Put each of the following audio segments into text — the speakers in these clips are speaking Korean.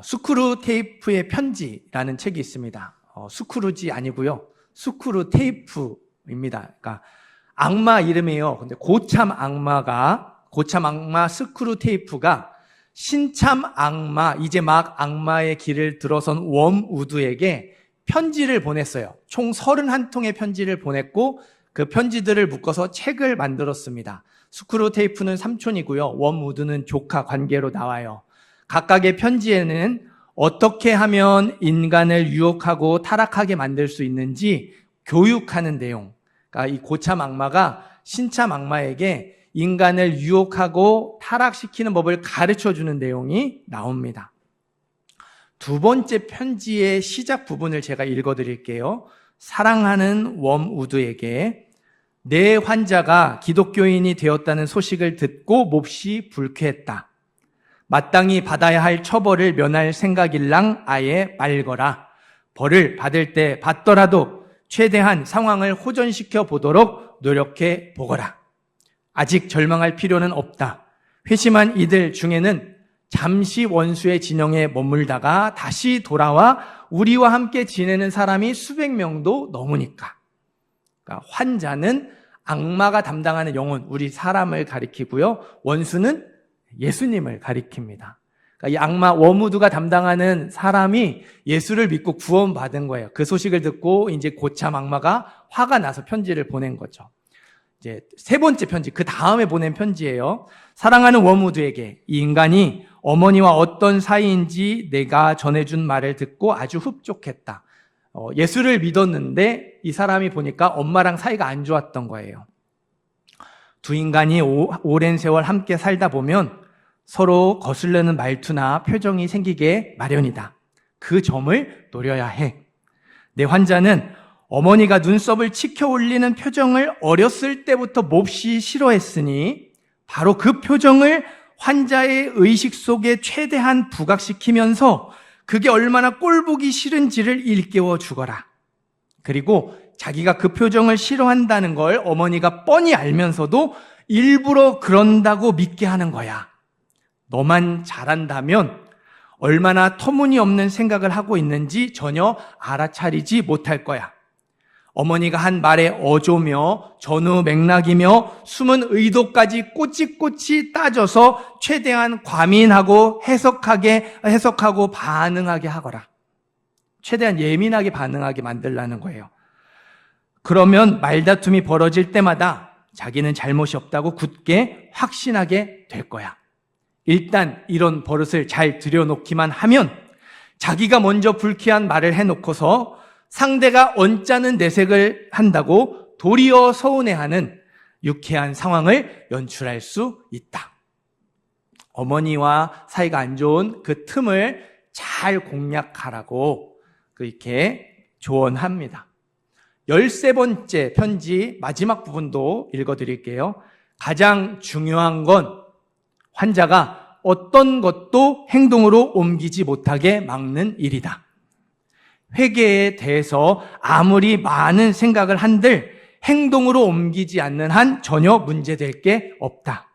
스크루 테이프의 편지라는 책이 있습니다. 스크루지 아니고요. 스크루 테이프입니다. 그러니까 악마 이름이에요. 근데 고참 악마 스크루 테이프가 신참 악마, 이제 막 악마의 길을 들어선 웜우드에게 편지를 보냈어요. 총 31통의 편지를 보냈고 그 편지들을 묶어서 책을 만들었습니다. 스크루 테이프는 삼촌이고요. 웜우드는 조카 관계로 나와요. 각각의 편지에는 어떻게 하면 인간을 유혹하고 타락하게 만들 수 있는지 교육하는 내용. 그러니까 이 고참 악마가 신참 악마에게 인간을 유혹하고 타락시키는 법을 가르쳐주는 내용이 나옵니다. 두 번째 편지의 시작 부분을 제가 읽어드릴게요. 사랑하는 웜우드에게 내 환자가 기독교인이 되었다는 소식을 듣고 몹시 불쾌했다. 마땅히 받아야 할 처벌을 면할 생각일랑 아예 말거라. 벌을 받을 때 받더라도 최대한 상황을 호전시켜 보도록 노력해 보거라. 아직 절망할 필요는 없다. 회심한 이들 중에는 잠시 원수의 진영에 머물다가 다시 돌아와 우리와 함께 지내는 사람이 수백 명도 넘으니까. 그러니까 환자는 악마가 담당하는 영혼, 우리 사람을 가리키고요. 원수는 예수님을 가리킵니다. 그러니까 이 악마 웜우드가 담당하는 사람이 예수를 믿고 구원받은 거예요. 그 소식을 듣고 이제 고참 악마가 화가 나서 편지를 보낸 거죠. 이제 세 번째 편지, 그 다음에 보낸 편지예요. 사랑하는 웜우드에게 이 인간이 어머니와 어떤 사이인지 내가 전해준 말을 듣고 아주 흡족했다. 예수를 믿었는데 이 사람이 보니까 엄마랑 사이가 안 좋았던 거예요. 두 인간이 오랜 세월 함께 살다 보면 서로 거슬리는 말투나 표정이 생기게 마련이다. 그 점을 노려야 해. 내 환자는 어머니가 눈썹을 치켜 올리는 표정을 어렸을 때부터 몹시 싫어했으니 바로 그 표정을 환자의 의식 속에 최대한 부각시키면서 그게 얼마나 꼴보기 싫은지를 일깨워 주거라. 그리고 자기가 그 표정을 싫어한다는 걸 어머니가 뻔히 알면서도 일부러 그런다고 믿게 하는 거야. 너만 잘한다면 얼마나 터무니없는 생각을 하고 있는지 전혀 알아차리지 못할 거야. 어머니가 한 말에 어조며 전후 맥락이며 숨은 의도까지 꼬치꼬치 따져서 최대한 과민하고 해석하고 반응하게 하거라. 최대한 예민하게 반응하게 만들라는 거예요. 그러면 말다툼이 벌어질 때마다 자기는 잘못이 없다고 굳게 확신하게 될 거야. 일단 이런 버릇을 잘 들여놓기만 하면 자기가 먼저 불쾌한 말을 해놓고서 상대가 언짢은 내색을 한다고 도리어 서운해하는 유쾌한 상황을 연출할 수 있다. 어머니와 사이가 안 좋은 그 틈을 잘 공략하라고 그렇게 조언합니다. 13번째 편지 마지막 부분도 읽어드릴게요. 가장 중요한 건 환자가 어떤 것도 행동으로 옮기지 못하게 막는 일이다. 회개에 대해서 아무리 많은 생각을 한들 행동으로 옮기지 않는 한 전혀 문제될 게 없다.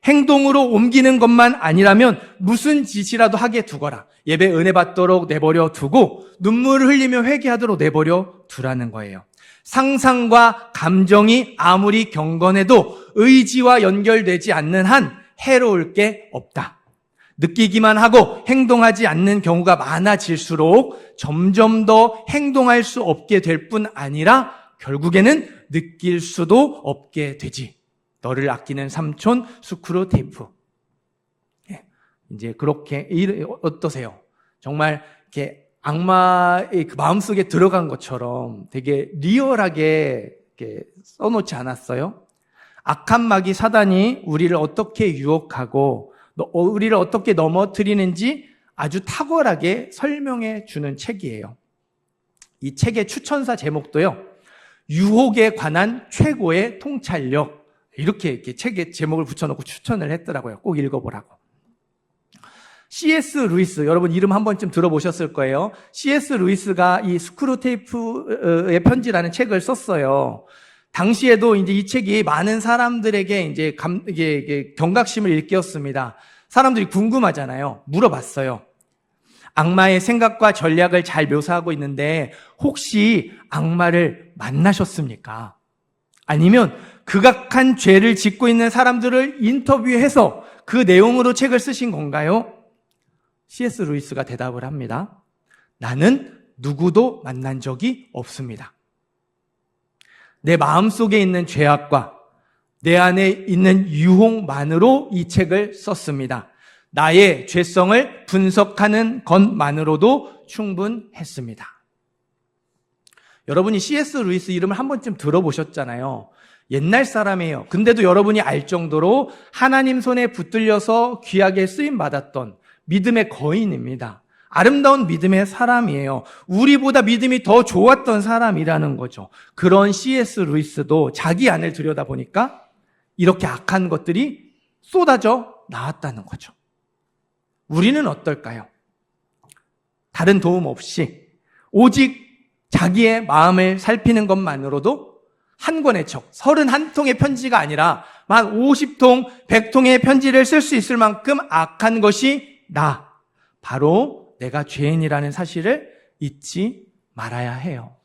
행동으로 옮기는 것만 아니라면 무슨 짓이라도 하게 두거라. 예배 은혜 받도록 내버려 두고 눈물을 흘리며 회개하도록 내버려 두라는 거예요. 상상과 감정이 아무리 경건해도 의지와 연결되지 않는 한 해로울 게 없다. 느끼기만 하고 행동하지 않는 경우가 많아질수록 점점 더 행동할 수 없게 될 뿐 아니라 결국에는 느낄 수도 없게 되지. 너를 아끼는 삼촌 스크루 테이프. 이제 그렇게 어떠세요? 정말 이렇게 악마의 그 마음속에 들어간 것처럼 되게 리얼하게 이렇게 써놓지 않았어요? 악한 마귀 사단이 우리를 어떻게 유혹하고 우리를 어떻게 넘어뜨리는지 아주 탁월하게 설명해 주는 책이에요. 이 책의 추천사 제목도요, 유혹에 관한 최고의 통찰력. 이렇게 책에 제목을 붙여놓고 추천을 했더라고요. 꼭 읽어보라고. C.S. 루이스, 여러분 이름 한 번쯤 들어보셨을 거예요. C.S. 루이스가 이 스크루 테이프의 편지라는 책을 썼어요. 당시에도 이제 이 책이 많은 사람들에게 이제 경각심을 일깨웠습니다. 사람들이 궁금하잖아요. 물어봤어요. 악마의 생각과 전략을 잘 묘사하고 있는데 혹시 악마를 만나셨습니까? 아니면 극악한 죄를 짓고 있는 사람들을 인터뷰해서 그 내용으로 책을 쓰신 건가요? C.S. 루이스가 대답을 합니다. 나는 누구도 만난 적이 없습니다. 내 마음속에 있는 죄악과 내 안에 있는 유혹만으로 이 책을 썼습니다. 나의 죄성을 분석하는 것만으로도 충분했습니다. 여러분이 C.S. 루이스 이름을 한 번쯤 들어보셨잖아요. 옛날 사람이에요. 근데도 여러분이 알 정도로 하나님 손에 붙들려서 귀하게 쓰임받았던 믿음의 거인입니다. 아름다운 믿음의 사람이에요. 우리보다 믿음이 더 좋았던 사람이라는 거죠. 그런 C.S. 루이스도 자기 안을 들여다보니까 이렇게 악한 것들이 쏟아져 나왔다는 거죠. 우리는 어떨까요? 다른 도움 없이 오직 자기의 마음을 살피는 것만으로도 한 권의 책, 31통의 편지가 아니라 만 50통, 100통의 편지를 쓸 수 있을 만큼 악한 것이 바로 내가 죄인이라는 사실을 잊지 말아야 해요.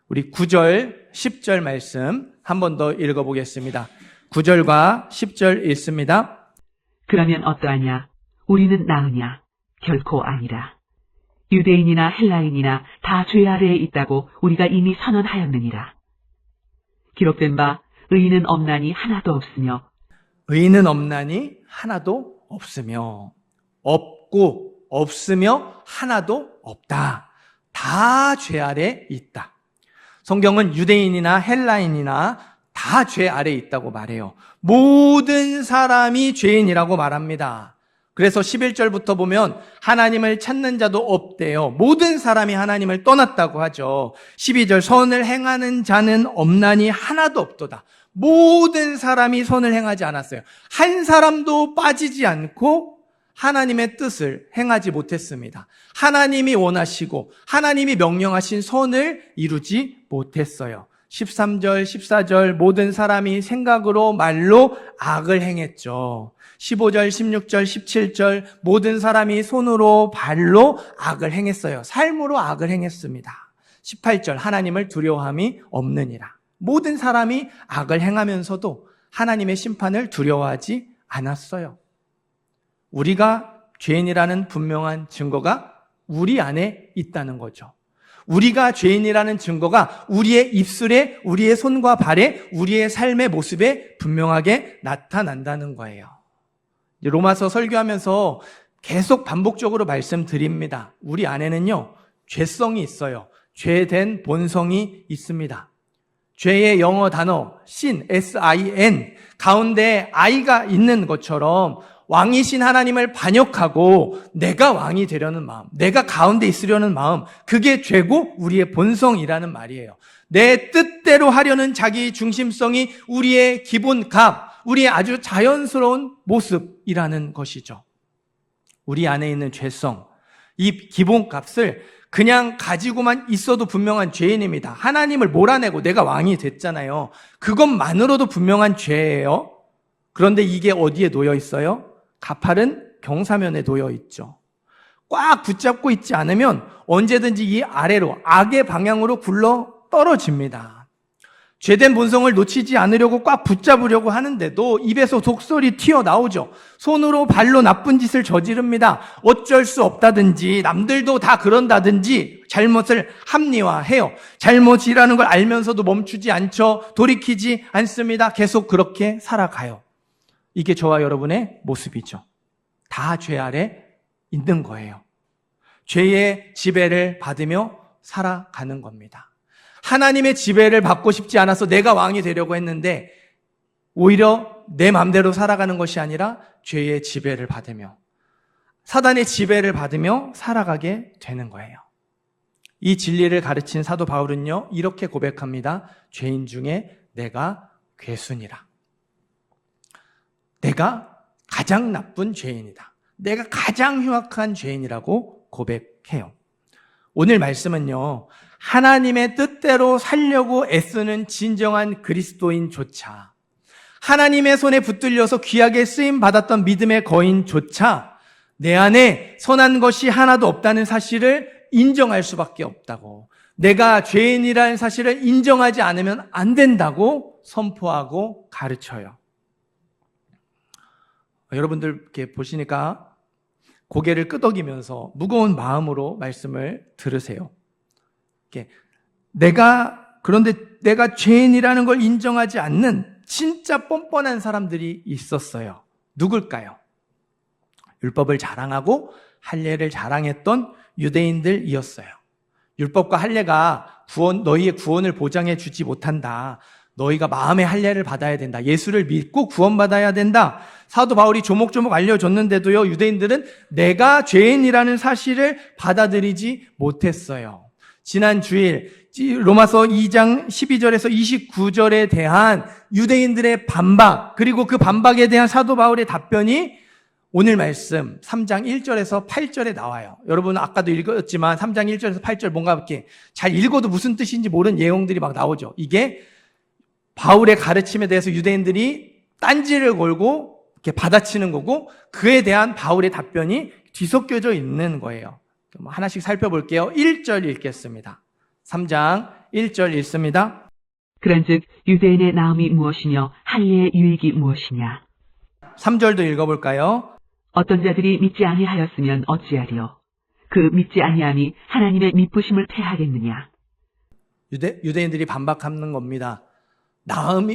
우리 9절, 10절 말씀 한 번 더 읽어보겠습니다. 9절과 10절 읽습니다. 그러면 어떠하냐? 우리는 나으냐? 결코 아니라. 유대인이나 헬라인이나 다 죄 아래에 있다고 우리가 이미 선언하였느니라. 기록된 바 의인은 없나니 하나도 없으며 의인은 없나니 하나도 없으며 없고 없으며 하나도 없다. 다 죄 아래 있다. 성경은 유대인이나 헬라인이나 다 죄 아래 있다고 말해요. 모든 사람이 죄인이라고 말합니다. 그래서 11절부터 보면 하나님을 찾는 자도 없대요. 모든 사람이 하나님을 떠났다고 하죠. 12절 선을 행하는 자는 없나니 하나도 없도다. 모든 사람이 선을 행하지 않았어요. 한 사람도 빠지지 않고 하나님의 뜻을 행하지 못했습니다. 하나님이 원하시고 하나님이 명령하신 선을 이루지 못했어요. 13절, 14절 모든 사람이 생각으로 말로 악을 행했죠. 15절, 16절, 17절 모든 사람이 손으로 발로 악을 행했어요. 삶으로 악을 행했습니다. 18절 하나님을 두려워함이 없느니라. 모든 사람이 악을 행하면서도 하나님의 심판을 두려워하지 않았어요. 우리가 죄인이라는 분명한 증거가 우리 안에 있다는 거죠. 우리가 죄인이라는 증거가 우리의 입술에, 우리의 손과 발에, 우리의 삶의 모습에 분명하게 나타난다는 거예요. 로마서 설교하면서 계속 반복적으로 말씀드립니다. 우리 안에는요, 죄성이 있어요. 죄된 본성이 있습니다. 죄의 영어 단어 sin, S-I-N 가운데 I가 있는 것처럼 왕이신 하나님을 반역하고 내가 왕이 되려는 마음, 내가 가운데 있으려는 마음, 그게 죄고 우리의 본성이라는 말이에요. 내 뜻대로 하려는 자기 중심성이 우리의 기본값, 우리의 아주 자연스러운 모습이라는 것이죠. 우리 안에 있는 죄성, 이 기본값을 그냥 가지고만 있어도 분명한 죄인입니다. 하나님을 몰아내고 내가 왕이 됐잖아요. 그것만으로도 분명한 죄예요. 그런데 이게 어디에 놓여 있어요? 가파른 경사면에 놓여 있죠. 꽉 붙잡고 있지 않으면 언제든지 이 아래로 악의 방향으로 굴러 떨어집니다. 죄된 본성을 놓치지 않으려고 꽉 붙잡으려고 하는데도 입에서 독설이 튀어나오죠. 손으로 발로 나쁜 짓을 저지릅니다. 어쩔 수 없다든지 남들도 다 그런다든지 잘못을 합리화해요. 잘못이라는 걸 알면서도 멈추지 않죠. 돌이키지 않습니다. 계속 그렇게 살아가요. 이게 저와 여러분의 모습이죠. 다 죄 아래 있는 거예요. 죄의 지배를 받으며 살아가는 겁니다. 하나님의 지배를 받고 싶지 않아서 내가 왕이 되려고 했는데 오히려 내 마음대로 살아가는 것이 아니라 죄의 지배를 받으며 사단의 지배를 받으며 살아가게 되는 거예요. 이 진리를 가르친 사도 바울은요, 이렇게 고백합니다. 죄인 중에 내가 괴순이라. 내가 가장 나쁜 죄인이다. 내가 가장 흉악한 죄인이라고 고백해요. 오늘 말씀은요, 하나님의 뜻대로 살려고 애쓰는 진정한 그리스도인조차, 하나님의 손에 붙들려서 귀하게 쓰임 받았던 믿음의 거인조차 내 안에 선한 것이 하나도 없다는 사실을 인정할 수밖에 없다고, 내가 죄인이라는 사실을 인정하지 않으면 안 된다고 선포하고 가르쳐요. 여러분들 이렇게 보시니까 고개를 끄덕이면서 무거운 마음으로 말씀을 들으세요. 그런데 내가 죄인이라는 걸 인정하지 않는 진짜 뻔뻔한 사람들이 있었어요. 누굴까요? 율법을 자랑하고 할례를 자랑했던 유대인들이었어요. 율법과 할례가 너희의 구원을 보장해 주지 못한다. 너희가 마음의 할례를 받아야 된다. 예수를 믿고 구원받아야 된다. 사도 바울이 조목조목 알려줬는데도요, 유대인들은 내가 죄인이라는 사실을 받아들이지 못했어요. 지난 주일 로마서 2장 12절에서 29절에 대한 유대인들의 반박, 그리고 그 반박에 대한 사도 바울의 답변이 오늘 말씀 3장 1절에서 8절에 나와요. 여러분 아까도 읽었지만 3장 1절에서 8절 뭔가 이렇게 잘 읽어도 무슨 뜻인지 모르는 내용들이 막 나오죠. 이게 바울의 가르침에 대해서 유대인들이 딴지를 걸고 이렇게 받아치는 거고, 그에 대한 바울의 답변이 뒤섞여져 있는 거예요. 하나씩 살펴볼게요. 1절 읽겠습니다. 3장 1절 읽습니다. 그런즉 유대인의 나음이 무엇이며 할례의 유익이 무엇이냐. 3절도 읽어볼까요? 어떤 자들이 믿지 아니하였으면 어찌하리요. 그 믿지 아니함이 하나님의 미쁘심을 패하겠느냐. 유대인들이 반박하는 겁니다.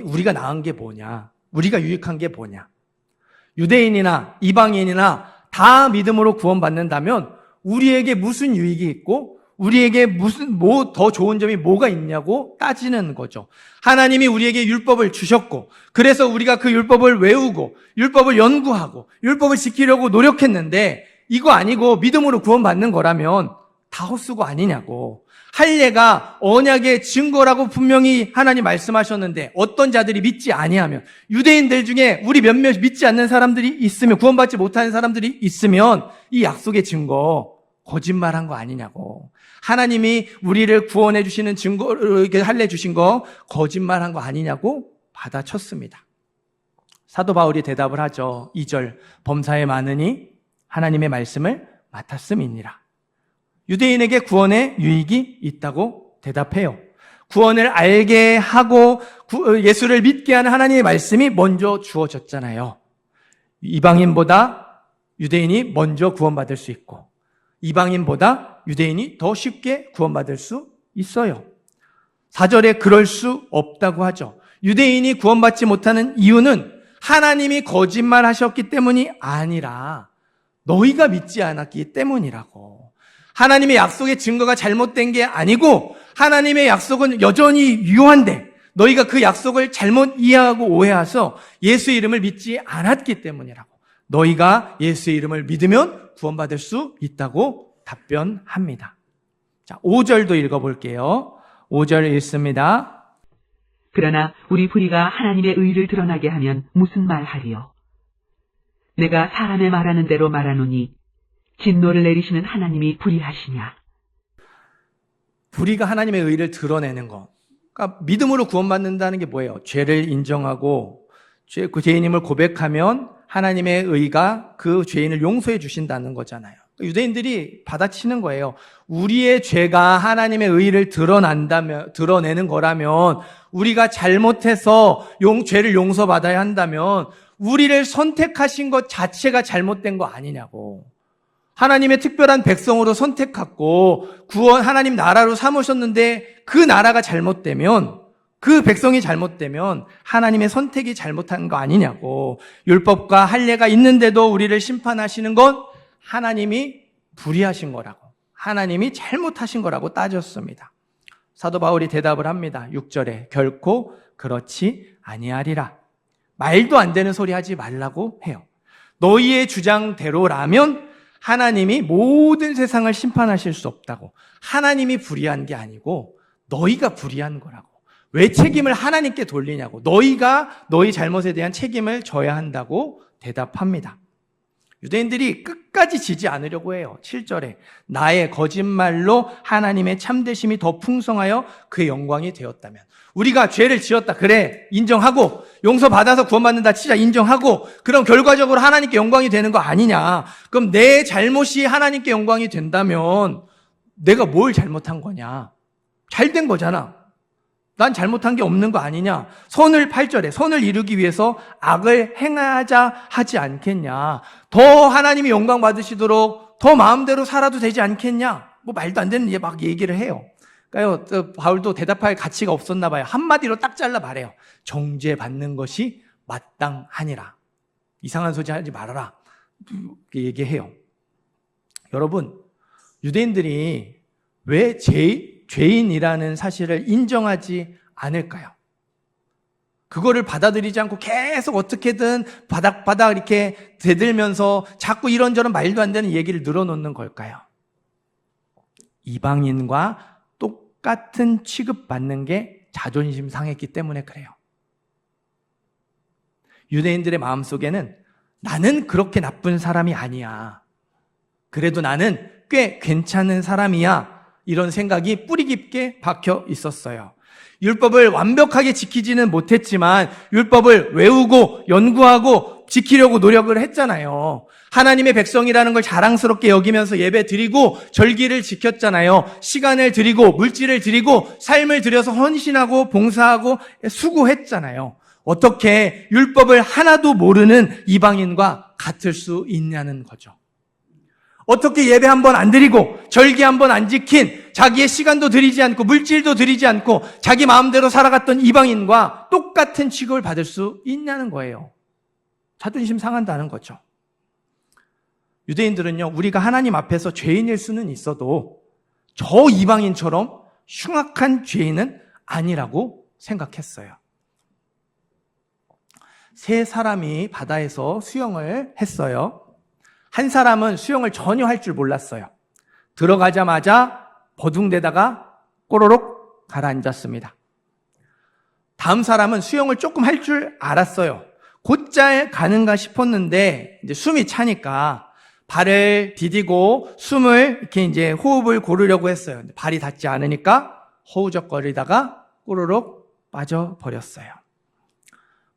우리가 나은 게 뭐냐? 우리가 유익한 게 뭐냐? 유대인이나 이방인이나 다 믿음으로 구원받는다면 우리에게 무슨 유익이 있고 우리에게 더 좋은 점이 뭐가 있냐고 따지는 거죠. 하나님이 우리에게 율법을 주셨고, 그래서 우리가 그 율법을 외우고 율법을 연구하고 율법을 지키려고 노력했는데, 이거 아니고 믿음으로 구원받는 거라면 다 헛수고 아니냐고. 할례가 언약의 증거라고 분명히 하나님 말씀하셨는데, 어떤 자들이 믿지 아니하면, 유대인들 중에 우리 몇몇 믿지 않는 사람들이 있으면, 구원받지 못하는 사람들이 있으면 이 약속의 증거 거짓말한 거 아니냐고. 하나님이 우리를 구원해 주시는 증거, 이렇게 할례 주신 거 거짓말한 거 아니냐고 받아쳤습니다. 사도 바울이 대답을 하죠. 2절, 범사에 많으니 하나님의 말씀을 맡았음이니라. 유대인에게 구원의 유익이 있다고 대답해요. 구원을 알게 하고 예수를 믿게 하는 하나님의 말씀이 먼저 주어졌잖아요. 이방인보다 유대인이 먼저 구원받을 수 있고, 이방인보다 유대인이 더 쉽게 구원받을 수 있어요. 4절에 그럴 수 없다고 하죠. 유대인이 구원받지 못하는 이유는 하나님이 거짓말하셨기 때문이 아니라 너희가 믿지 않았기 때문이라고. 하나님의 약속의 증거가 잘못된 게 아니고 하나님의 약속은 여전히 유효한데 너희가 그 약속을 잘못 이해하고 오해해서 예수의 이름을 믿지 않았기 때문이라고. 너희가 예수의 이름을 믿으면 구원받을 수 있다고 답변합니다. 자, 5절도 읽어볼게요. 5절 읽습니다. 그러나 우리 불의가 하나님의 의를 드러나게 하면 무슨 말하리요. 내가 사람의 말하는 대로 말하노니 진노를 내리시는 하나님이 불의하시냐. 불의가 하나님의 의를 드러내는 것. 그러니까 믿음으로 구원받는다는 게 뭐예요? 죄를 인정하고 그 죄인임을 고백하면 하나님의 의가 그 죄인을 용서해 주신다는 거잖아요. 유대인들이 받아치는 거예요. 우리의 죄가 하나님의 의를 드러내는 거라면, 우리가 잘못해서 죄를 용서받아야 한다면 우리를 선택하신 것 자체가 잘못된 거 아니냐고. 하나님의 특별한 백성으로 선택하고 하나님 나라로 삼으셨는데 그 나라가 잘못되면, 그 백성이 잘못되면 하나님의 선택이 잘못한 거 아니냐고. 율법과 할례가 있는데도 우리를 심판하시는 건 하나님이 불의하신 거라고, 하나님이 잘못하신 거라고 따졌습니다. 사도 바울이 대답을 합니다. 6절에 결코 그렇지 아니하리라. 말도 안 되는 소리 하지 말라고 해요. 너희의 주장대로라면 하나님이 모든 세상을 심판하실 수 없다고. 하나님이 불의한 게 아니고 너희가 불의한 거라고. 왜 책임을 하나님께 돌리냐고. 너희가 너희 잘못에 대한 책임을 져야 한다고 대답합니다. 유대인들이 끝까지 지지 않으려고 해요. 7절에 나의 거짓말로 하나님의 참되심이 더 풍성하여 그의 영광이 되었다면, 우리가 죄를 지었다, 그래, 인정하고 용서받아서 구원받는다 진짜 인정하고, 그럼 결과적으로 하나님께 영광이 되는 거 아니냐. 그럼 내 잘못이 하나님께 영광이 된다면 내가 뭘 잘못한 거냐. 잘 된 거잖아. 난 잘못한 게 없는 거 아니냐. 8절에 선을 이루기 위해서 악을 행하자 하지 않겠냐. 더 하나님이 영광 받으시도록 더 마음대로 살아도 되지 않겠냐. 뭐 말도 안 되는 막 얘기를 해요. 그러니까요, 바울도 대답할 가치가 없었나 봐요. 한마디로 딱 잘라 말해요. 정죄받는 것이 마땅하니라. 이상한 소리 하지 말아라. 이렇게 얘기해요. 여러분, 유대인들이 왜 죄인이라는 사실을 인정하지 않을까요? 그거를 받아들이지 않고 계속 어떻게든 바닥바닥 이렇게 대들면서 자꾸 이런저런 말도 안 되는 얘기를 늘어놓는 걸까요? 이방인과 똑같은 취급받는 게 자존심 상했기 때문에 그래요. 유대인들의 마음속에는 나는 그렇게 나쁜 사람이 아니야. 그래도 나는 꽤 괜찮은 사람이야. 이런 생각이 뿌리 깊게 박혀 있었어요. 율법을 완벽하게 지키지는 못했지만 율법을 외우고 연구하고 지키려고 노력을 했잖아요. 하나님의 백성이라는 걸 자랑스럽게 여기면서 예배 드리고 절기를 지켰잖아요. 시간을 드리고 물질을 드리고 삶을 들여서 헌신하고 봉사하고 수고했잖아요. 어떻게 율법을 하나도 모르는 이방인과 같을 수 있냐는 거죠. 어떻게 예배 한 번 안 드리고 절기 한 번 안 지킨, 자기의 시간도 드리지 않고 물질도 드리지 않고 자기 마음대로 살아갔던 이방인과 똑같은 취급을 받을 수 있냐는 거예요. 자존심 상한다는 거죠. 유대인들은요, 우리가 하나님 앞에서 죄인일 수는 있어도 저 이방인처럼 흉악한 죄인은 아니라고 생각했어요. 세 사람이 바다에서 수영을 했어요. 한 사람은 수영을 전혀 할 줄 몰랐어요. 들어가자마자 버둥대다가 꼬로록 가라앉았습니다. 다음 사람은 수영을 조금 할 줄 알았어요. 곧잘 가는가 싶었는데 이제 숨이 차니까 발을 디디고 숨을 이렇게 이제 호흡을 고르려고 했어요. 발이 닿지 않으니까 허우적거리다가 꼬로록 빠져버렸어요.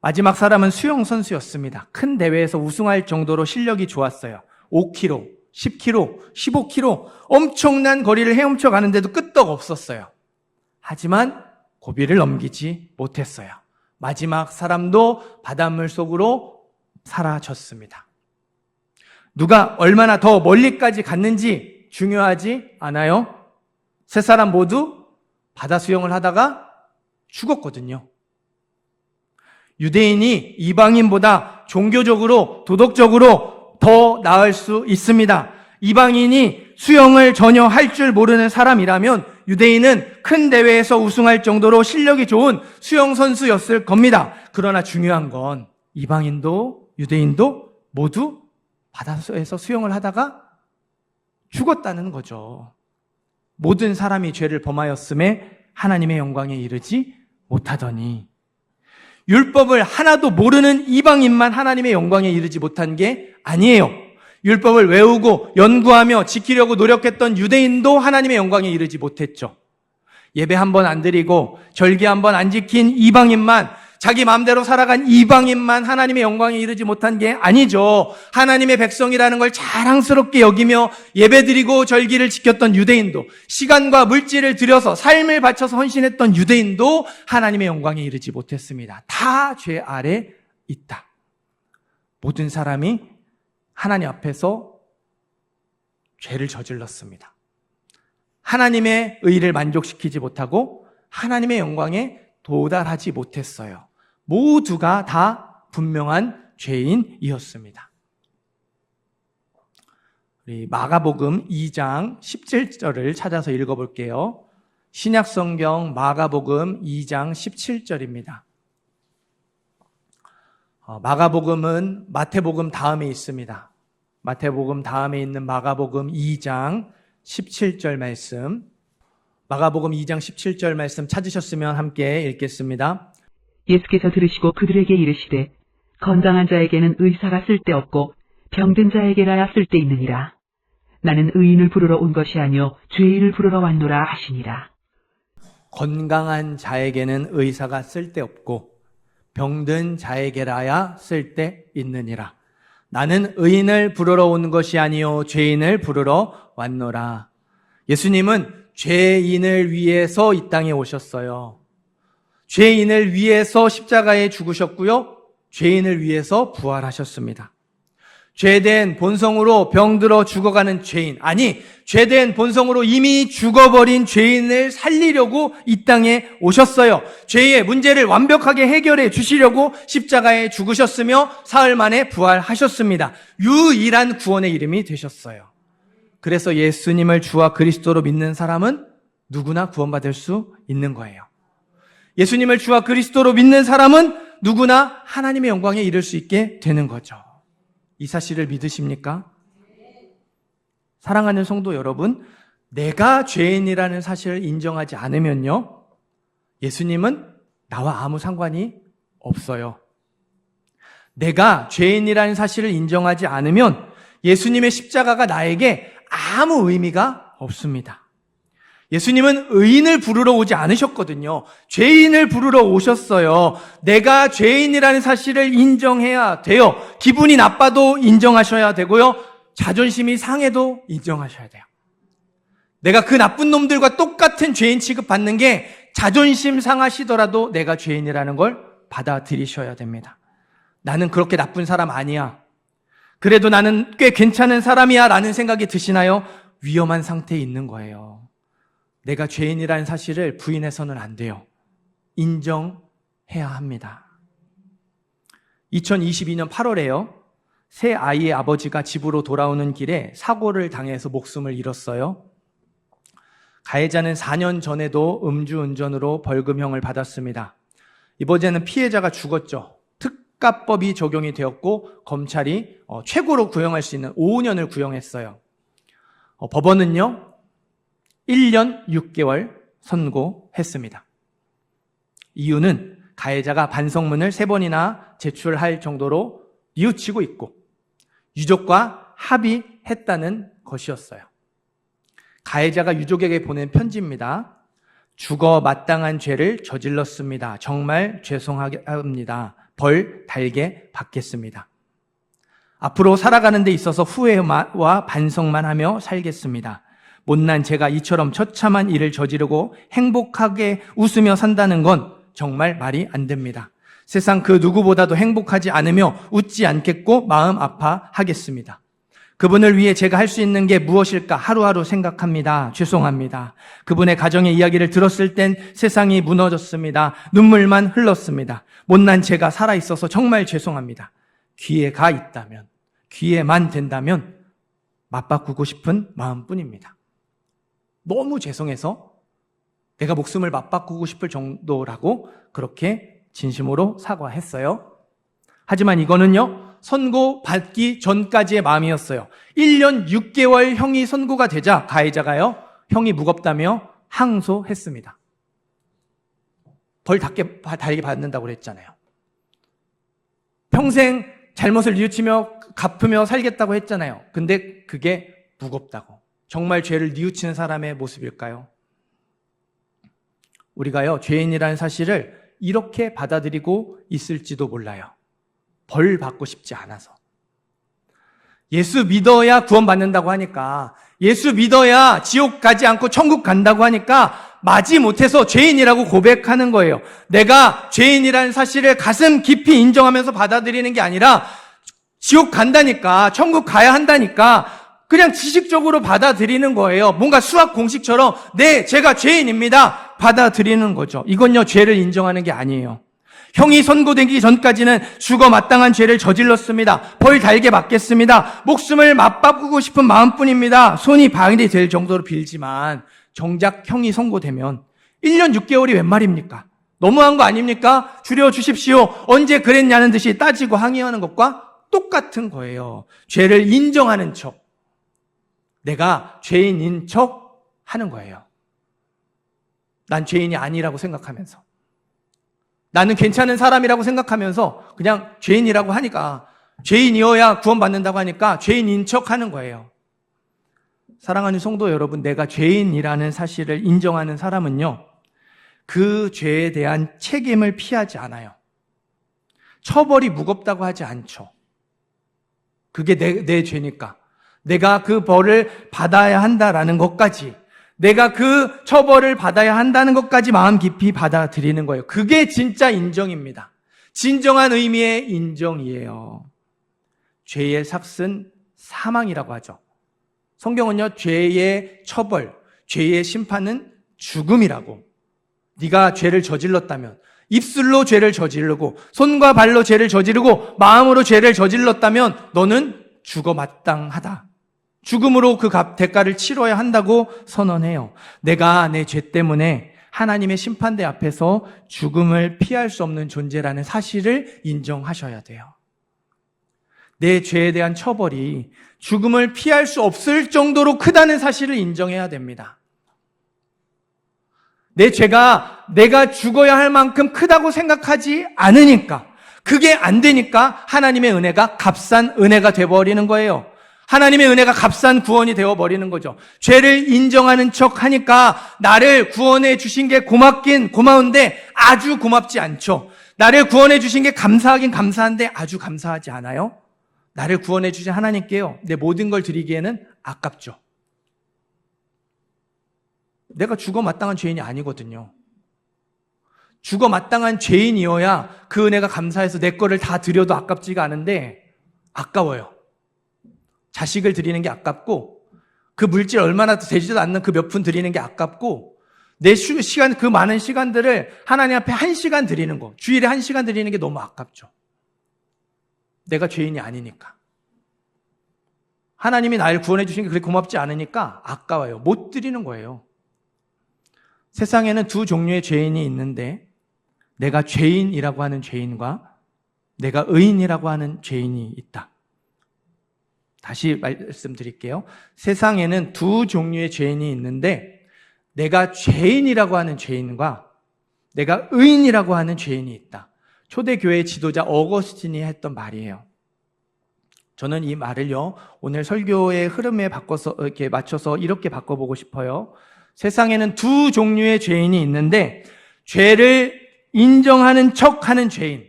마지막 사람은 수영 선수였습니다. 큰 대회에서 우승할 정도로 실력이 좋았어요. 5km, 10km, 15km 엄청난 거리를 헤엄쳐 가는데도 끄떡 없었어요. 하지만 고비를 넘기지 못했어요. 마지막 사람도 바닷물 속으로 사라졌습니다. 누가 얼마나 더 멀리까지 갔는지 중요하지 않아요. 세 사람 모두 바다 수영을 하다가 죽었거든요. 유대인이 이방인보다 종교적으로, 도덕적으로 더 나을 수 있습니다. 이방인이 수영을 전혀 할 줄 모르는 사람이라면 유대인은 큰 대회에서 우승할 정도로 실력이 좋은 수영 선수였을 겁니다. 그러나 중요한 건 이방인도 유대인도 모두 바다에서 수영을 하다가 죽었다는 거죠. 모든 사람이 죄를 범하였음에 하나님의 영광에 이르지 못하더니, 율법을 하나도 모르는 이방인만 하나님의 영광에 이르지 못한 게 아니에요. 율법을 외우고 연구하며 지키려고 노력했던 유대인도 하나님의 영광에 이르지 못했죠. 예배 한 번 안 드리고 절기 한 번 안 지킨 이방인만, 자기 마음대로 살아간 이방인만 하나님의 영광에 이르지 못한 게 아니죠. 하나님의 백성이라는 걸 자랑스럽게 여기며 예배드리고 절기를 지켰던 유대인도, 시간과 물질을 들여서 삶을 바쳐서 헌신했던 유대인도 하나님의 영광에 이르지 못했습니다. 다 죄 아래 있다. 모든 사람이 하나님 앞에서 죄를 저질렀습니다. 하나님의 의를 만족시키지 못하고 하나님의 영광에 도달하지 못했어요. 모두가 다 분명한 죄인이었습니다. 우리 마가복음 2장 17절을 찾아서 읽어볼게요. 신약성경 마가복음 2장 17절입니다. 마가복음은 마태복음 다음에 있습니다. 마태복음 다음에 있는 마가복음 2장 17절 말씀, 마가복음 2장 17절 말씀 찾으셨으면 함께 읽겠습니다. 예수께서 들으시고 그들에게 이르시되 건강한 자에게는 의사가 쓸데없고 병든 자에게라야 쓸데있느니라. 나는 의인을 부르러 온 것이 아니요 죄인을 부르러 왔노라 하시니라. 건강한 자에게는 의사가 쓸데없고 병든 자에게라야 쓸데있느니라. 나는 의인을 부르러 온 것이 아니요 죄인을 부르러 왔노라. 예수님은 죄인을 위해서 이 땅에 오셨어요. 죄인을 위해서 십자가에 죽으셨고요. 죄인을 위해서 부활하셨습니다. 죄된 본성으로 병들어 죽어가는 죄인, 아니 죄된 본성으로 이미 죽어버린 죄인을 살리려고 이 땅에 오셨어요. 죄의 문제를 완벽하게 해결해 주시려고 십자가에 죽으셨으며 사흘 만에 부활하셨습니다. 유일한 구원의 이름이 되셨어요. 그래서 예수님을 주와 그리스도로 믿는 사람은 누구나 구원받을 수 있는 거예요. 예수님을 주와 그리스도로 믿는 사람은 누구나 하나님의 영광에 이를 수 있게 되는 거죠. 이 사실을 믿으십니까? 사랑하는 성도 여러분, 내가 죄인이라는 사실을 인정하지 않으면요, 예수님은 나와 아무 상관이 없어요. 내가 죄인이라는 사실을 인정하지 않으면 예수님의 십자가가 나에게 아무 의미가 없습니다. 예수님은 의인을 부르러 오지 않으셨거든요. 죄인을 부르러 오셨어요. 내가 죄인이라는 사실을 인정해야 돼요. 기분이 나빠도 인정하셔야 되고요. 자존심이 상해도 인정하셔야 돼요. 내가 그 나쁜 놈들과 똑같은 죄인 취급받는 게 자존심 상하시더라도 내가 죄인이라는 걸 받아들이셔야 됩니다. 나는 그렇게 나쁜 사람 아니야. 그래도 나는 꽤 괜찮은 사람이야 라는 생각이 드시나요? 위험한 상태에 있는 거예요. 내가 죄인이라는 사실을 부인해서는 안 돼요. 인정해야 합니다. 2022년 8월에요. 새 아이의 아버지가 집으로 돌아오는 길에 사고를 당해서 목숨을 잃었어요. 가해자는 4년 전에도 음주운전으로 벌금형을 받았습니다. 이번에는 피해자가 죽었죠. 특가법이 적용이 되었고 검찰이 최고로 구형할 수 있는 5년을 구형했어요. 법원은요, 1년 6개월 선고했습니다. 이유는 가해자가 반성문을 3번이나 제출할 정도로 뉘우치고 있고 유족과 합의했다는 것이었어요. 가해자가 유족에게 보낸 편지입니다. 죽어 마땅한 죄를 저질렀습니다. 정말 죄송합니다. 벌 달게 받겠습니다. 앞으로 살아가는 데 있어서 후회와 반성만 하며 살겠습니다. 못난 제가 이처럼 처참한 일을 저지르고 행복하게 웃으며 산다는 건 정말 말이 안 됩니다. 세상 그 누구보다도 행복하지 않으며 웃지 않겠고 마음 아파하겠습니다. 그분을 위해 제가 할 수 있는 게 무엇일까 하루하루 생각합니다. 죄송합니다. 그분의 가정의 이야기를 들었을 땐 세상이 무너졌습니다. 눈물만 흘렀습니다. 못난 제가 살아있어서 정말 죄송합니다. 기회가 있다면, 기회만 된다면 맞바꾸고 싶은 마음뿐입니다. 너무 죄송해서 내가 목숨을 맞바꾸고 싶을 정도라고 그렇게 진심으로 사과했어요. 하지만 이거는요, 선고받기 전까지의 마음이었어요. 1년 6개월 형이 선고가 되자 가해자가요, 형이 무겁다며 항소했습니다. 벌 달게 받는다고 그랬잖아요. 평생 잘못을 뉘우치며 갚으며 살겠다고 했잖아요. 근데 그게 무겁다고. 정말 죄를 뉘우치는 사람의 모습일까요? 우리가요, 죄인이라는 사실을 이렇게 받아들이고 있을지도 몰라요. 벌 받고 싶지 않아서. 예수 믿어야 구원받는다고 하니까, 예수 믿어야 지옥 가지 않고 천국 간다고 하니까 마지 못해서 죄인이라고 고백하는 거예요. 내가 죄인이라는 사실을 가슴 깊이 인정하면서 받아들이는 게 아니라 지옥 간다니까, 천국 가야 한다니까 그냥 지식적으로 받아들이는 거예요. 뭔가 수학 공식처럼 네, 제가 죄인입니다. 받아들이는 거죠. 이건요, 죄를 인정하는 게 아니에요. 형이 선고되기 전까지는 죽어 마땅한 죄를 저질렀습니다. 벌 달게 받겠습니다. 목숨을 맞바꾸고 싶은 마음뿐입니다. 손이 발이 될 정도로 빌지만 정작 형이 선고되면 1년 6개월이 웬 말입니까? 너무한 거 아닙니까? 줄여주십시오. 언제 그랬냐는 듯이 따지고 항의하는 것과 똑같은 거예요. 죄를 인정하는 척, 내가 죄인인 척 하는 거예요. 난 죄인이 아니라고 생각하면서, 나는 괜찮은 사람이라고 생각하면서 그냥 죄인이라고 하니까 죄인이어야 구원받는다고 하니까 죄인인 척하는 거예요. 사랑하는 성도 여러분, 내가 죄인이라는 사실을 인정하는 사람은요, 그 죄에 대한 책임을 피하지 않아요. 처벌이 무겁다고 하지 않죠. 그게 내 죄니까. 내가 그 벌을 받아야 한다라는 것까지, 내가 그 처벌을 받아야 한다는 것까지 마음 깊이 받아들이는 거예요. 그게 진짜 인정입니다. 진정한 의미의 인정이에요. 죄의 삭은 사망이라고 하죠. 성경은요, 죄의 처벌, 죄의 심판은 죽음이라고. 네가 죄를 저질렀다면, 입술로 죄를 저지르고 손과 발로 죄를 저지르고 마음으로 죄를 저질렀다면 너는 죽어 마땅하다. 죽음으로 그 대가를 치러야 한다고 선언해요. 내가 내 죄 때문에 하나님의 심판대 앞에서 죽음을 피할 수 없는 존재라는 사실을 인정하셔야 돼요. 내 죄에 대한 처벌이 죽음을 피할 수 없을 정도로 크다는 사실을 인정해야 됩니다. 내 죄가 내가 죽어야 할 만큼 크다고 생각하지 않으니까, 그게 안 되니까 하나님의 은혜가 값싼 은혜가 되어버리는 거예요. 하나님의 은혜가 값싼 구원이 되어버리는 거죠. 죄를 인정하는 척 하니까 나를 구원해 주신 게 고맙긴 고마운데 아주 고맙지 않죠. 나를 구원해 주신 게 감사하긴 감사한데 아주 감사하지 않아요. 나를 구원해 주신 하나님께요, 내 모든 걸 드리기에는 아깝죠. 내가 죽어 마땅한 죄인이 아니거든요. 죽어 마땅한 죄인이어야 그 은혜가 감사해서 내 거를 다 드려도 아깝지가 않은데 아까워요. 자식을 드리는 게 아깝고, 그 물질 얼마나 되지도 않는 그 몇 푼 드리는 게 아깝고, 내 시간, 그 많은 시간들을 하나님 앞에 1시간 드리는 거, 주일에 1시간 드리는 게 너무 아깝죠. 내가 죄인이 아니니까. 하나님이 나를 구원해 주신 게 그렇게 고맙지 않으니까 아까워요. 못 드리는 거예요. 세상에는 두 종류의 죄인이 있는데, 내가 죄인이라고 하는 죄인과 내가 의인이라고 하는 죄인이 있다. 다시 말씀드릴게요. 세상에는 두 종류의 죄인이 있는데, 내가 죄인이라고 하는 죄인과 내가 의인이라고 하는 죄인이 있다. 초대교회 지도자 어거스틴이 했던 말이에요. 저는 이 말을요, 오늘 설교의 흐름에 이렇게 맞춰서 이렇게 바꿔보고 싶어요. 세상에는 두 종류의 죄인이 있는데, 죄를 인정하는 척 하는 죄인,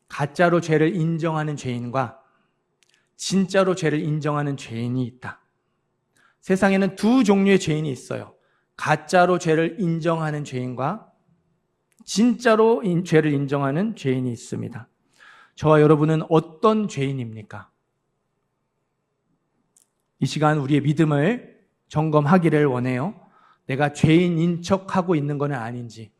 가짜로 죄를 인정하는 죄인과 진짜로 죄를 인정하는 죄인이 있다. 세상에는 두 종류의 죄인이 있어요. 가짜로 죄를 인정하는 죄인과 진짜로 죄를 인정하는 죄인이 있습니다. 저와 여러분은 어떤 죄인입니까? 이 시간 우리의 믿음을 점검하기를 원해요. 내가 죄인인 척하고 있는 건 아닌지,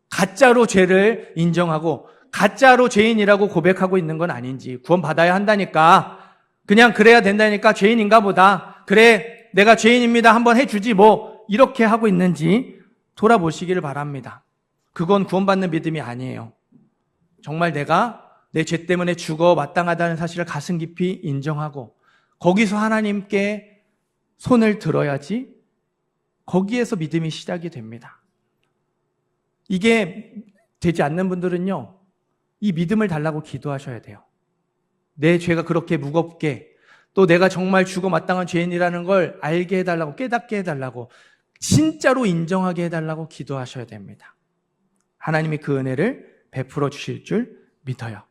가짜로 죄를 인정하고 가짜로 죄인이라고 고백하고 있는 건 아닌지, 구원받아야 한다니까, 그냥 그래야 된다니까 죄인인가 보다, 그래 내가 죄인입니다 한번 해주지 뭐, 이렇게 하고 있는지 돌아보시기를 바랍니다. 그건 구원받는 믿음이 아니에요. 정말 내가 내 죄 때문에 죽어 마땅하다는 사실을 가슴 깊이 인정하고 거기서 하나님께 손을 들어야지, 거기에서 믿음이 시작이 됩니다. 이게 되지 않는 분들은요, 이 믿음을 달라고 기도하셔야 돼요. 내 죄가 그렇게 무겁게, 또 내가 정말 죽어 마땅한 죄인이라는 걸 알게 해달라고, 깨닫게 해달라고, 진짜로 인정하게 해달라고 기도하셔야 됩니다. 하나님이 그 은혜를 베풀어 주실 줄 믿어요.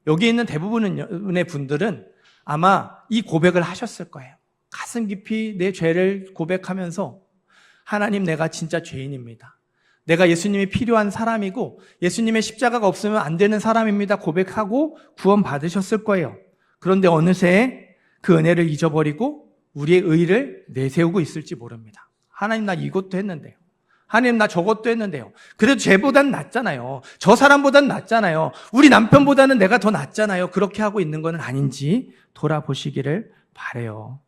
여기 있는 대부분의 분들은 아마 이 고백을 하셨을 거예요. 가슴 깊이 내 죄를 고백하면서, 하나님, 내가 진짜 죄인입니다. 내가 예수님이 필요한 사람이고 예수님의 십자가가 없으면 안 되는 사람입니다 고백하고 구원 받으셨을 거예요. 그런데 어느새 그 은혜를 잊어버리고 우리의 의를 내세우고 있을지 모릅니다. 하나님, 나 이것도 했는데요. 하나님, 나 저것도 했는데요. 그래도 쟤보단 낫잖아요. 저 사람보단 낫잖아요. 우리 남편보다는 내가 더 낫잖아요. 그렇게 하고 있는 건 아닌지 돌아보시기를 바라요.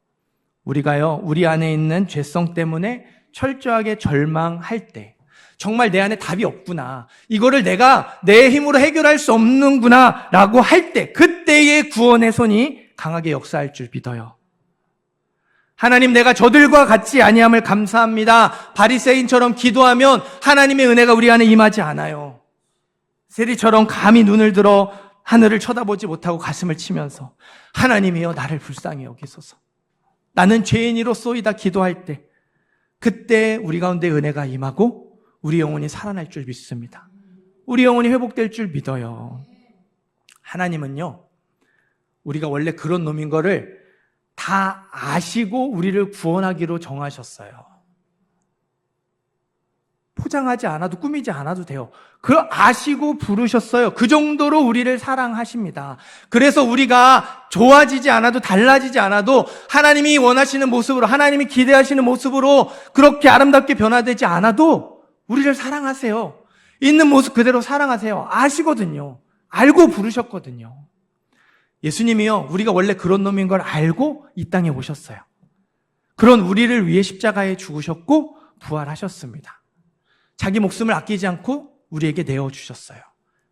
우리가요, 우리 안에 있는 죄성 때문에 철저하게 절망할 때, 정말 내 안에 답이 없구나, 이거를 내가 내 힘으로 해결할 수 없는구나 라고 할 때, 그때의 구원의 손이 강하게 역사할 줄 믿어요. 하나님, 내가 저들과 같지 아니함을 감사합니다. 바리새인처럼 기도하면 하나님의 은혜가 우리 안에 임하지 않아요. 세리처럼 감히 눈을 들어 하늘을 쳐다보지 못하고 가슴을 치면서 하나님이여 나를 불쌍히 여기소서. 나는 죄인이로소이다 기도할 때 그때 우리 가운데 은혜가 임하고 우리 영혼이 살아날 줄 믿습니다. 우리 영혼이 회복될 줄 믿어요. 하나님은요, 우리가 원래 그런 놈인 거를 다 아시고 우리를 구원하기로 정하셨어요. 포장하지 않아도 꾸미지 않아도 돼요. 그 아시고 부르셨어요. 그 정도로 우리를 사랑하십니다. 그래서 우리가 좋아지지 않아도 달라지지 않아도 하나님이 원하시는 모습으로 하나님이 기대하시는 모습으로 그렇게 아름답게 변화되지 않아도 우리를 사랑하세요. 있는 모습 그대로 사랑하세요. 아시거든요. 알고 부르셨거든요. 예수님이요, 우리가 원래 그런 놈인 걸 알고 이 땅에 오셨어요. 그런 우리를 위해 십자가에 죽으셨고 부활하셨습니다. 자기 목숨을 아끼지 않고 우리에게 내어주셨어요.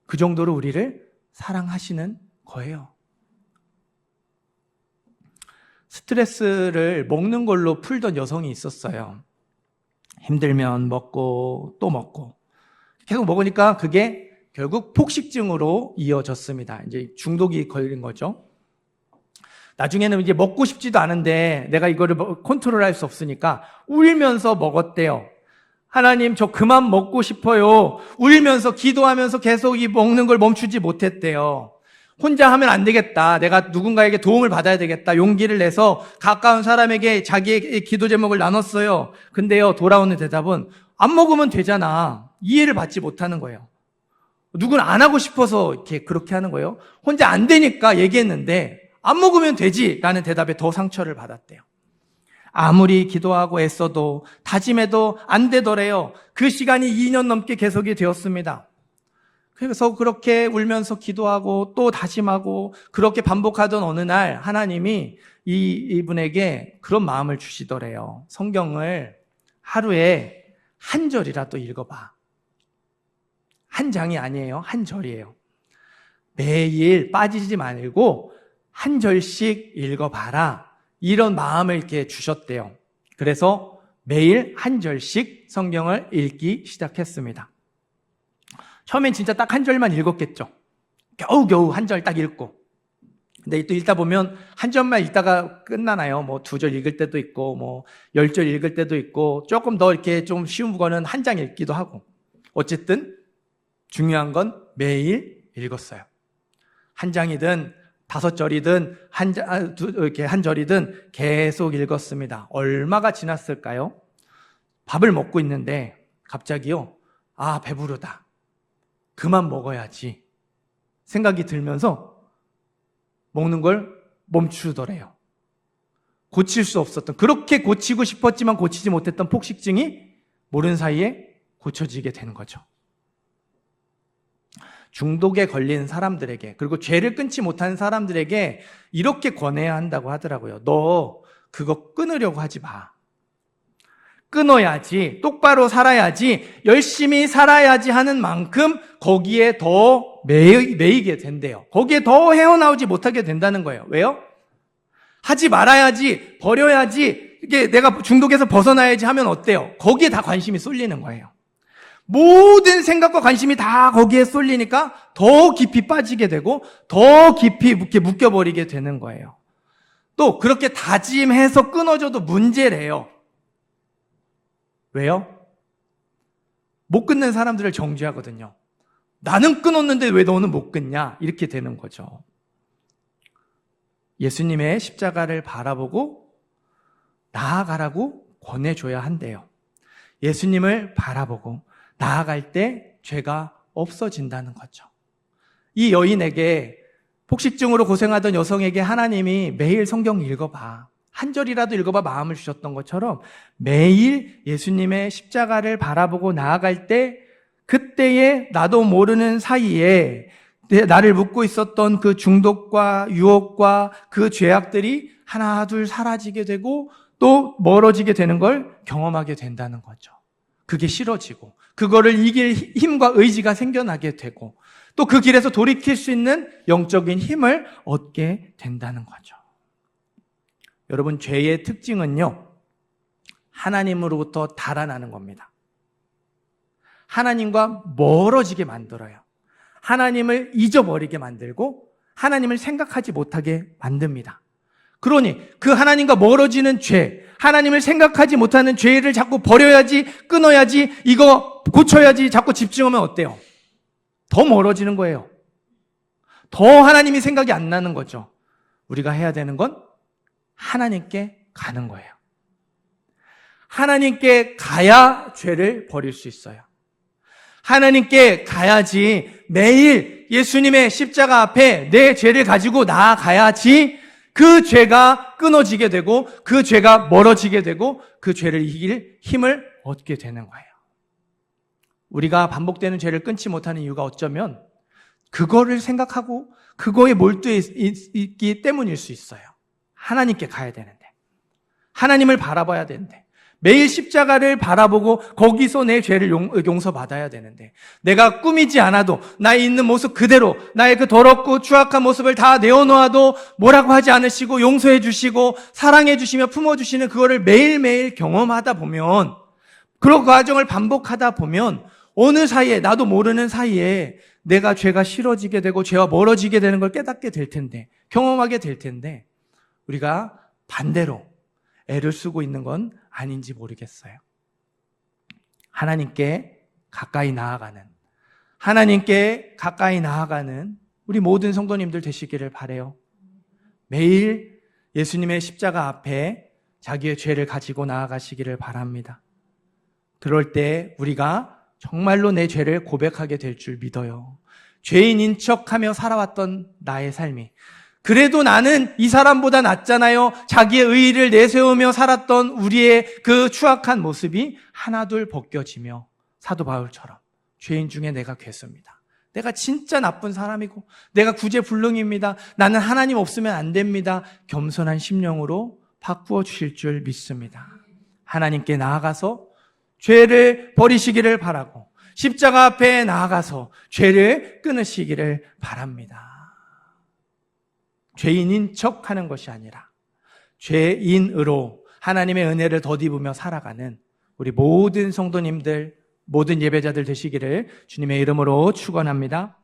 그 정도로 우리를 사랑하시는 거예요. 스트레스를 먹는 걸로 풀던 여성이 있었어요. 힘들면 먹고 또 먹고 계속 먹으니까 그게 결국 폭식증으로 이어졌습니다. 이제 중독이 걸린 거죠. 나중에는 이제 먹고 싶지도 않은데 내가 이거를 컨트롤할 수 없으니까 울면서 먹었대요. 하나님, 저 그만 먹고 싶어요. 울면서 기도하면서 계속 이 먹는 걸 멈추지 못했대요. 혼자 하면 안 되겠다. 내가 누군가에게 도움을 받아야 되겠다. 용기를 내서 가까운 사람에게 자기의 기도 제목을 나눴어요. 근데요, 돌아오는 대답은 안 먹으면 되잖아. 이해를 받지 못하는 거예요. 누군 안 하고 싶어서 이렇게 그렇게 하는 거예요. 혼자 안 되니까 얘기했는데 안 먹으면 되지라는 대답에 더 상처를 받았대요. 아무리 기도하고 애써도 다짐해도 안 되더래요. 그 시간이 2년 넘게 계속이 되었습니다. 그래서 그렇게 울면서 기도하고 또 다짐하고 그렇게 반복하던 어느 날 하나님이 이분에게 그런 마음을 주시더래요. 성경을 하루에 한 절이라도 읽어봐. 한 장이 아니에요. 한 절이에요. 매일 빠지지 말고 한 절씩 읽어봐라. 이런 마음을 이렇게 주셨대요. 그래서 매일 한 절씩 성경을 읽기 시작했습니다. 처음엔 진짜 딱 한 절만 읽었겠죠. 겨우겨우 한 절 딱 읽고. 근데 또 읽다 보면 한 절만 읽다가 끝나나요? 뭐 2절 읽을 때도 있고, 뭐 10절 읽을 때도 있고, 조금 더 이렇게 좀 쉬운 거는 한 장 읽기도 하고. 어쨌든 중요한 건 매일 읽었어요. 한 장이든 5절이든 이렇게 한 절이든 계속 읽었습니다. 얼마가 지났을까요? 밥을 먹고 있는데 갑자기요, 아, 배부르다. 그만 먹어야지. 생각이 들면서 먹는 걸 멈추더래요. 고칠 수 없었던, 그렇게 고치고 싶었지만 고치지 못했던 폭식증이 모르는 사이에 고쳐지게 되는 거죠. 중독에 걸린 사람들에게, 그리고 죄를 끊지 못하는 사람들에게 이렇게 권해야 한다고 하더라고요. 너 그거 끊으려고 하지 마. 끊어야지, 똑바로 살아야지, 열심히 살아야지 하는 만큼 거기에 더 매이게 된대요. 거기에 더 헤어나오지 못하게 된다는 거예요. 왜요? 하지 말아야지, 버려야지, 이게 내가 중독에서 벗어나야지 하면 어때요? 거기에 다 관심이 쏠리는 거예요. 모든 생각과 관심이 다 거기에 쏠리니까 더 깊이 빠지게 되고 더 깊이 이렇게 묶여버리게 되는 거예요. 또 그렇게 다짐해서 끊어져도 문제래요. 왜요? 못 끊는 사람들을 정죄하거든요. 나는 끊었는데 왜 너는 못 끊냐? 이렇게 되는 거죠. 예수님의 십자가를 바라보고 나아가라고 권해줘야 한대요. 예수님을 바라보고 나아갈 때 죄가 없어진다는 거죠. 이 여인에게, 폭식증으로 고생하던 여성에게 하나님이 매일 성경 읽어봐, 한 절이라도 읽어봐 마음을 주셨던 것처럼 매일 예수님의 십자가를 바라보고 나아갈 때 그때에 나도 모르는 사이에 나를 묶고 있었던 그 중독과 유혹과 그 죄악들이 하나 둘 사라지게 되고 또 멀어지게 되는 걸 경험하게 된다는 거죠. 그게 싫어지고 그거를 이길 힘과 의지가 생겨나게 되고 또 그 길에서 돌이킬 수 있는 영적인 힘을 얻게 된다는 거죠. 여러분, 죄의 특징은요, 하나님으로부터 달아나는 겁니다. 하나님과 멀어지게 만들어요. 하나님을 잊어버리게 만들고 하나님을 생각하지 못하게 만듭니다. 그러니 그 하나님과 멀어지는 죄, 하나님을 생각하지 못하는 죄를 자꾸 버려야지, 끊어야지, 이거 고쳐야지 자꾸 집중하면 어때요? 더 멀어지는 거예요. 더 하나님이 생각이 안 나는 거죠. 우리가 해야 되는 건 하나님께 가는 거예요. 하나님께 가야 죄를 버릴 수 있어요. 하나님께 가야지, 매일 예수님의 십자가 앞에 내 죄를 가지고 나아가야지 그 죄가 끊어지게 되고 그 죄가 멀어지게 되고 그 죄를 이길 힘을 얻게 되는 거예요. 우리가 반복되는 죄를 끊지 못하는 이유가 어쩌면 그거를 생각하고 그거에 몰두해 있기 때문일 수 있어요. 하나님께 가야 되는데, 하나님을 바라봐야 되는데, 매일 십자가를 바라보고 거기서 내 죄를 용서받아야 되는데, 내가 꾸미지 않아도 나의 있는 모습 그대로 나의 그 더럽고 추악한 모습을 다 내어놓아도 뭐라고 하지 않으시고 용서해 주시고 사랑해 주시며 품어주시는 그거를 매일매일 경험하다 보면, 그런 과정을 반복하다 보면 어느 사이에, 나도 모르는 사이에 내가 죄가 싫어지게 되고 죄와 멀어지게 되는 걸 깨닫게 될 텐데, 경험하게 될 텐데, 우리가 반대로 애를 쓰고 있는 건 아닌지 모르겠어요. 하나님께 가까이 나아가는, 하나님께 가까이 나아가는 우리 모든 성도님들 되시기를 바라요. 매일 예수님의 십자가 앞에 자기의 죄를 가지고 나아가시기를 바랍니다. 그럴 때 우리가 정말로 내 죄를 고백하게 될 줄 믿어요. 죄인인 척하며 살아왔던 나의 삶이, 그래도 나는 이 사람보다 낫잖아요. 자기의 의의를 내세우며 살았던 우리의 그 추악한 모습이 하나둘 벗겨지며 사도 바울처럼 죄인 중에 내가 괴수입니다. 내가 진짜 나쁜 사람이고 내가 구제불능입니다. 나는 하나님 없으면 안 됩니다. 겸손한 심령으로 바꾸어 주실 줄 믿습니다. 하나님께 나아가서 죄를 버리시기를 바라고 십자가 앞에 나아가서 죄를 끊으시기를 바랍니다. 죄인인 척하는 것이 아니라 죄인으로 하나님의 은혜를 덧입으며 살아가는 우리 모든 성도님들, 모든 예배자들 되시기를 주님의 이름으로 축원합니다.